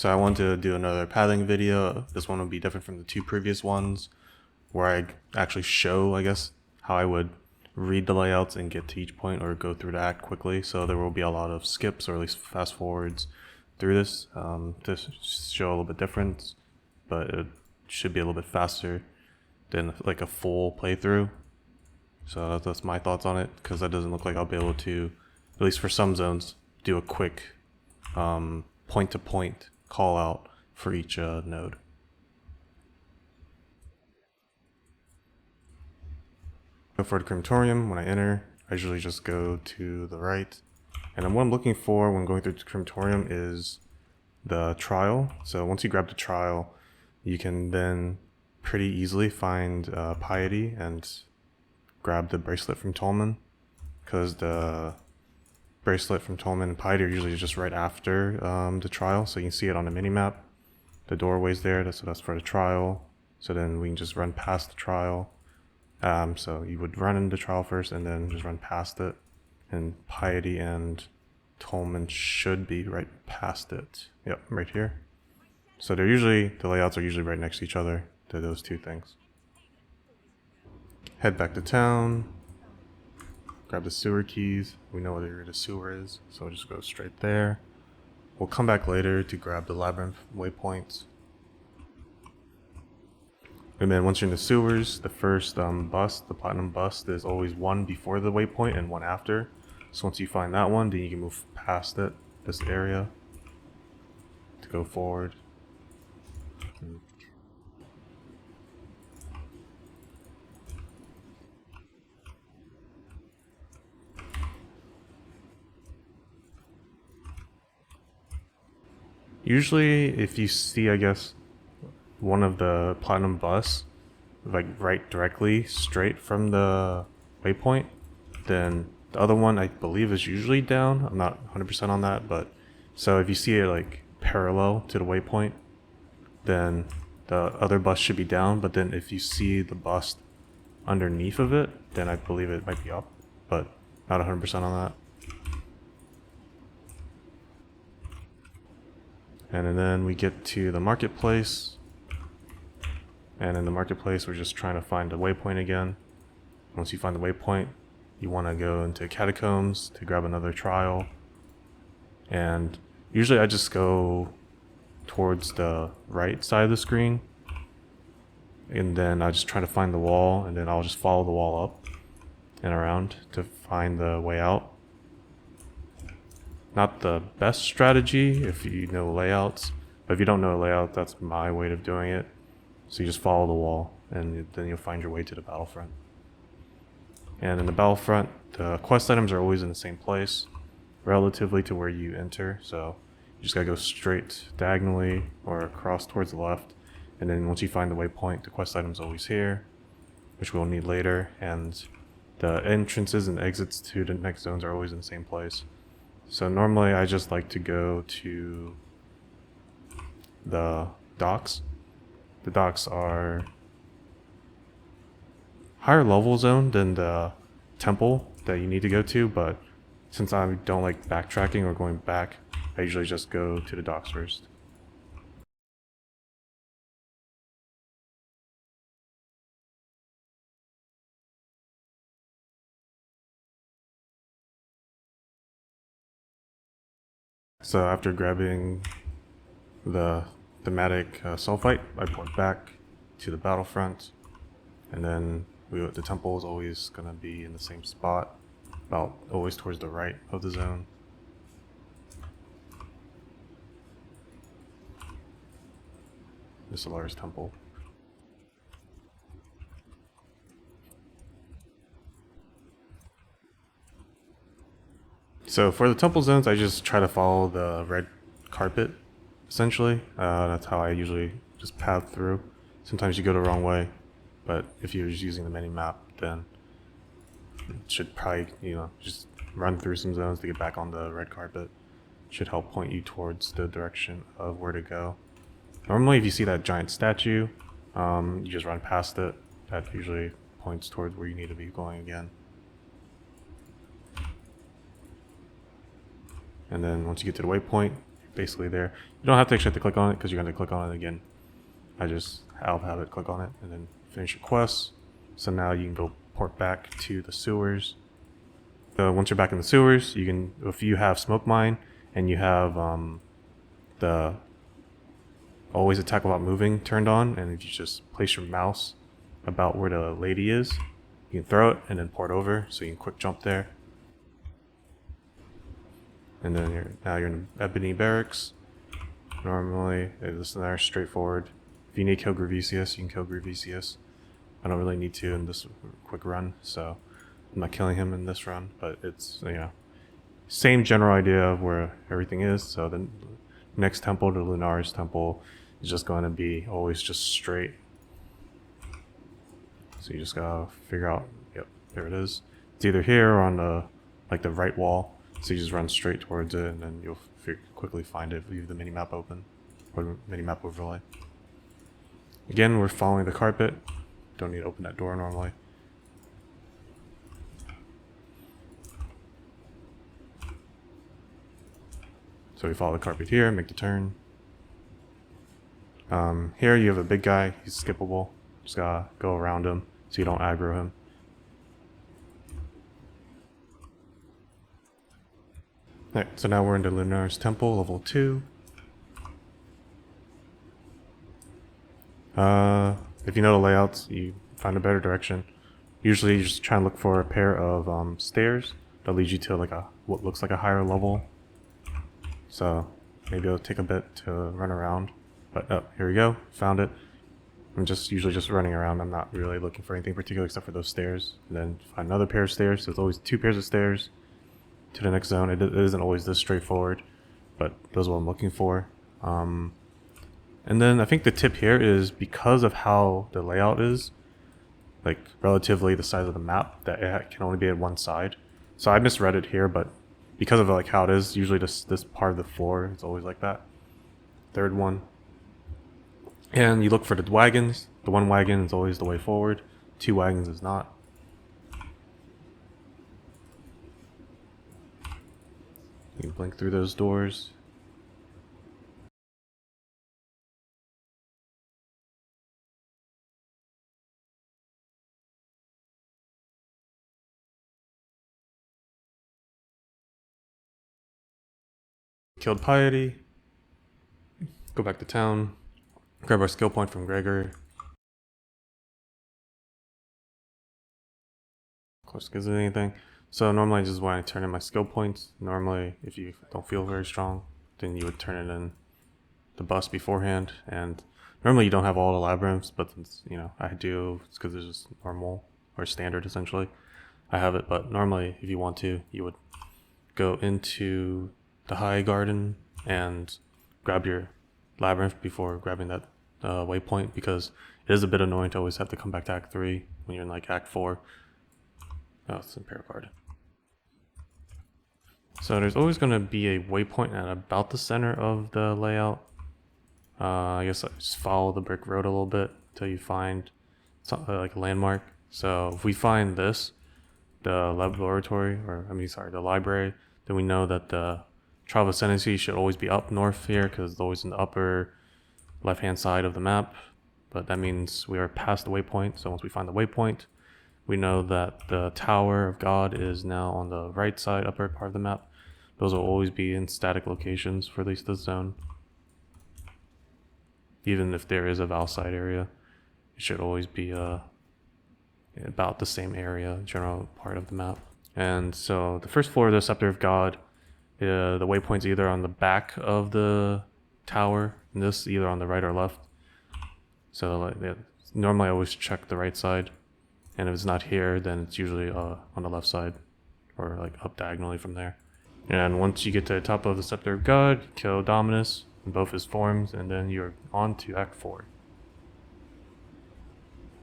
So I wanted to do another pathing video. This one will be different from the two previous ones, where I actually show, I guess, how I would read the layouts and get to each point or go through the act quickly. So there will be a lot of skips or at least fast forwards through this to show a little bit different, but it should be a little bit faster than like a full playthrough. So that's my thoughts on it, because that doesn't look like I'll be able to, at least for some zones, do a quick point-to-point call out for each node. For the crematorium, when I enter, I usually just go to the right. And then what I'm looking for when going through the crematorium is the trial. So once you grab the trial, you can then pretty easily find Piety and grab the bracelet from Tolman, because the bracelet from Tolman and Piety are usually just right after the trial, so you can see it on the mini-map. The doorway's there, so that's for the trial. So then we can just run past the trial. So you would run into the trial first and then just run past it. And Piety and Tolman should be right past it. Yep, right here. So they're usually, the layouts are usually right next to each other, to those two things. Head back to town. Grab the sewer keys. We know where the sewer is, so we'll just go straight there. We'll come back later to grab the labyrinth waypoints. And then once you're in the sewers, the first bust, the platinum bust, is always one before the waypoint and one after. So once you find that one, then you can move past it, this area, to go forward. Usually, if you see, I guess, one of the platinum busts, like right directly straight from the waypoint, then the other one I believe is usually down. I'm not 100% on that, but so if you see it like parallel to the waypoint, then the other bust should be down. But then if you see the bust underneath of it, then I believe it might be up, but not 100% on that. And then we get to the marketplace. And in the marketplace, we're just trying to find a waypoint again. Once you find the waypoint, you want to go into catacombs to grab another trial. And usually I just go towards the right side of the screen. And then I just try to find the wall, and then I'll just follow the wall up and around to find the way out. Not the best strategy if you know layouts, but if you don't know a layout, that's my way of doing it. So you just follow the wall, and then you'll find your way to the battlefront. And in the battlefront, the quest items are always in the same place, relatively to where you enter. So you just gotta go straight diagonally or across towards the left. And then once you find the waypoint, the quest item's always here, which we'll need later. And the entrances and exits to the next zones are always in the same place. So normally I just like to go to the docks. The docks are higher level zone than the temple that you need to go to, but since I don't like backtracking or going back, I usually just go to the docks first. So after grabbing the thematic sulfite, I port back to the battlefront, and then the temple is always going to be in the same spot, about always towards the right of the zone. This Solaris temple. So for the temple zones, I just try to follow the red carpet, essentially. That's how I usually just path through. Sometimes you go the wrong way, but if you're just using the mini map, then it should probably, just run through some zones to get back on the red carpet. It should help point you towards the direction of where to go. Normally, if you see that giant statue, you just run past it. That usually points towards where you need to be going again. And then once you get to the waypoint, basically there. You don't have to actually have to click on it because you're going to click on it again. I'll have it click on it and then finish your quest. So now you can go port back to the sewers. Once you're back in the sewers, you can, if you have smoke mine and you have the always attack without moving turned on, and if you just place your mouse about where the lady is, you can throw it and then port over, so you can quick jump there. And then now you're in Ebony Barracks. Normally, this is another straightforward. If you need to kill Gravesius, you can kill Gravesius. I don't really need to in this quick run, so I'm not killing him in this run, but it's, you know, same general idea of where everything is. So the next temple, the Lunaris temple, is just going to be always just straight. So you just gotta figure out, yep, there it is. It's either here or on the, like the right wall. So you just run straight towards it and then you'll quickly find it, leave the minimap open, or minimap overlay. Again, we're following the carpet. Don't need to open that door normally. So we follow the carpet here, make the turn. Here you have a big guy, he's skippable. Just gotta go around him so you don't aggro him. Alright, so now we're into Lunaris Temple, level 2. If you know the layouts, you find a better direction. Usually you just try and look for a pair of stairs that lead you to like what looks like a higher level. So maybe it'll take a bit to run around. But oh, here we go, found it. I'm usually just running around. I'm not really looking for anything particular except for those stairs. And then find another pair of stairs. So there's always 2 pairs of stairs to the next zone. It isn't always this straightforward, but those are what I'm looking for. And then I think the tip here is because of how the layout is, like relatively the size of the map, that it can only be at one side. So I misread it here, but because of like how it is, usually this part of the floor is always like that. Third one. And you look for the wagons. The one wagon is always the way forward. 2 wagons is not. You can blink through those doors. Killed Piety. Go back to town. Grab our skill point from Gregor. Of course, gives it anything. So normally this is when I turn in my skill points. Normally, if you don't feel very strong, then you would turn it in the bus beforehand. And normally you don't have all the labyrinths, but since, you know, I do, it's because it's just normal or standard essentially. I have it, but normally if you want to, you would go into the high garden and grab your labyrinth before grabbing that waypoint, because it is a bit annoying to always have to come back to Act 3 when you're in like Act 4. Oh, it's an Imperial card. So there's always going to be a waypoint at about the center of the layout. I guess I just follow the brick road a little bit until you find something like a landmark. So if we find this, the laboratory, or I mean, sorry, the library, then we know that the Trial of Ascendancy should always be up north here because it's always in the upper left-hand side of the map. But that means we are past the waypoint. So once we find the waypoint, we know that the Tower of God is now on the right side, upper part of the map. Those will always be in static locations for at least this zone. Even if there is a Valside area, it should always be about the same area, general part of the map. And so the first floor of the Scepter of God, the waypoint's either on the back of the tower, and this either on the right or left. So like, normally I always check the right side, and if it's not here, then it's usually on the left side, or like up diagonally from there. And once you get to the top of the Scepter of God, kill Dominus in both his forms, and then you're on to Act 4.